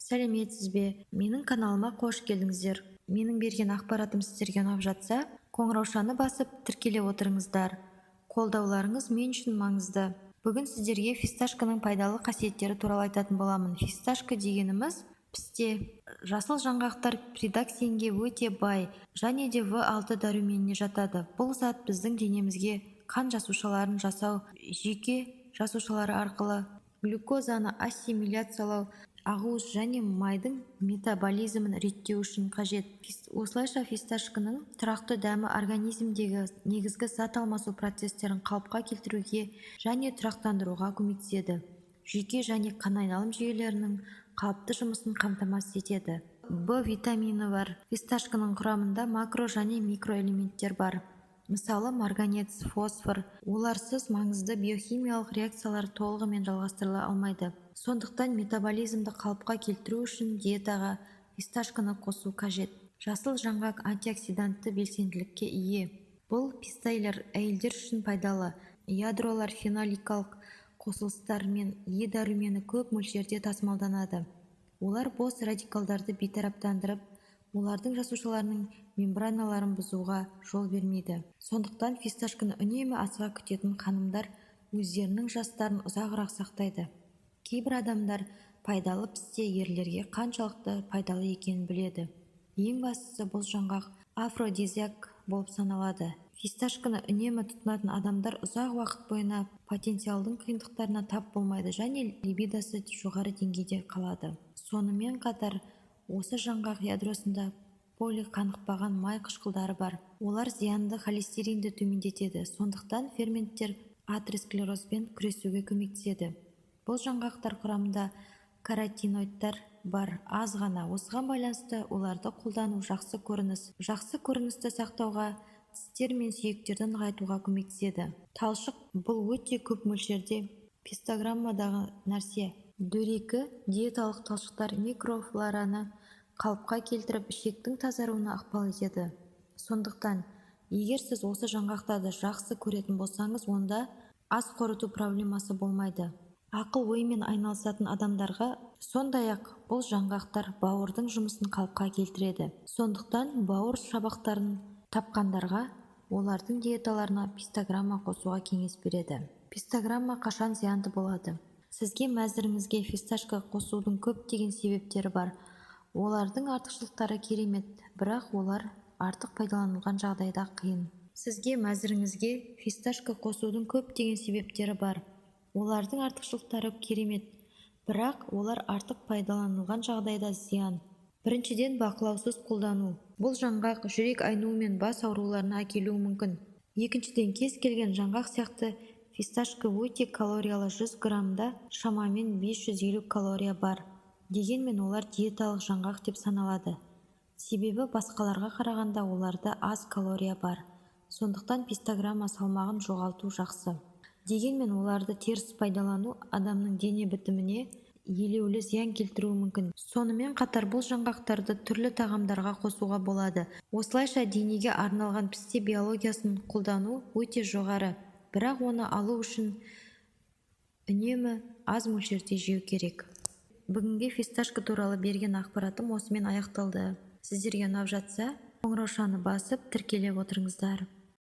Сәлеметсіз бе? Менің каналыма қош келдіңіздер. Менің берген ақпаратым сіздерге ұнап жатса, қоңыраушаны басып тіркеле отырыңыздар. Қолдауларыңыз мен үшін маңызды. Бүгін сіздерге фисташканың пайдалы қасиеттері туралы айтатын боламын. Фисташка дегеніміз пісте жасыл жаңғақтар придоксинге өте бай және де В6 дәруменіне жатады. Бұл зат біздің денемізге қан жасушаларын жасау, жүйке жасушалары арқылы глюкозаны ассимиляциялау, ағуыз және майдың метаболизмін реттеу үшін қажет. Осылайша фисташканың тұрақты дәмі организмдегі негізгі зат алмасу процестерін қалыпқа келтіруге және тұрақтандыруға көмектеседі. Жүйке және қан айналым жүйелерінің қалыпты жұмысын қамтамасыз етеді. В витамині бар. Фисташканың құрамында макро және микроэлементтер бар. Мысалы, марганец, фосфор. Оларсыз маңызды биохимиялық реакциялар толығымен жалғастырыла алмайды. Сондықтан метаболизмді қалыпқа келтіру үшін диетаға фисташканы қосу қажет. Жасыл жаңғақ антиоксидантты белсенділікке ие. Бұл пистайлер әйелдер үшін пайдалы. Ядролар феноликалық қосылыстар мен Е дәрумені көп мөлшерде тасымалданады. Олар бос радикалдарды бейтараптандырып, олардың жасушаларының мембраналарын бұзуға жол бермейді. Сондықтан фисташканы үнемі асыға күтетін ханымдар өздерінің жастарын ұзағырақ сақтайды. Кейбір адамдар пайдалы пісте ерлерге қаншалықты пайдалы екенін біледі. Ең бастысы, бұл жаңғақ афродизиак болып саналады. Фисташканы үнемі тұтынатын адамдар ұзақ уақыт бойына потенциалдың қиындықтарына тап болмайды және либидосы жоғары деңгейде қалады. Сонымен қатар, осы жаңғақ ядросында полиқанықпаған май қышқылдары бар. Олар зиянды холестеринді төмендетеді, сондықтан ферменттер атеросклерозбен күресуге көмектеседі. Бұл жаңғақтар құрамында каротиноидтар бар, аз ғана. Осыған байланысты оларды қолдану жақсы көріністі сақтауға, тістер мен сүйектерді нығайтуға көмектеседі. Талшық бұл өте көп мөлшерде пистограммадағы нәрсе. Дөрекі диеталық талшықтар микрофлораны қалыпқа келтіріп, ішектің тазаруына ықпал етеді. Сондықтан, егер сіз осы жаңғақтарды жақсы көретін болсаңыз, онда ас қорыту проблемасы болмайды. Ақыл оймен айналысатын адамдарға, сондай-ақ бұл жаңғақтар бауырдың жұмысын қалыпқа келтіреді. Сондықтан бауыр шабақтарын тапқандарға олардың диеталарына пистограмма қосуға кеңес береді. Пистограмма қашан зиянды болады? Сізге мәзіріңізге фисташка қосудың көптеген себептері бар. Олардың артықшылықтары керемет, бірақ олар артық пайдаланылған жағдайда қиын. Сізге мәзіріңізге фисташка қосудың көптеген себептері бар. Олардың артықшылықтары керемет, бірақ олар артық пайдаланылған жағдайда зиян. Біріншіден, бақылаусыз қолдану. Бұл жаңғақ жүрек айнуы мен бас ауруларына әкелуі мүмкін. Екіншіден, кез келген жаңғақ сияқты фисташка өте калориялы, 100 граммда шамамен 550 калория бар. Дегенмен олар диеталық жаңғақ деп саналады. Себебі басқаларға қарағанда оларда аз калория бар. Сондықтан пистограмма салмағын жоғалту жақсы. Дегенмен оларды теріс пайдалану адамның дене бітіміне елеулі зиян келтіруі мүмкін. Сонымен қатар бұл жаңғақтарды түрлі тағамдарға қосуға болады. Осылайша денеге арналған пісте биологиясын қолдану өте жоғары, бірақ оны алу үшін үнемі аз мөлшерде жеу керек. Бүгінге фисташка туралы берген ақпаратым осымен аяқталды. Сіздерге ұнап жатса, қоңыраушаны басып тіркеле отырыңыздар.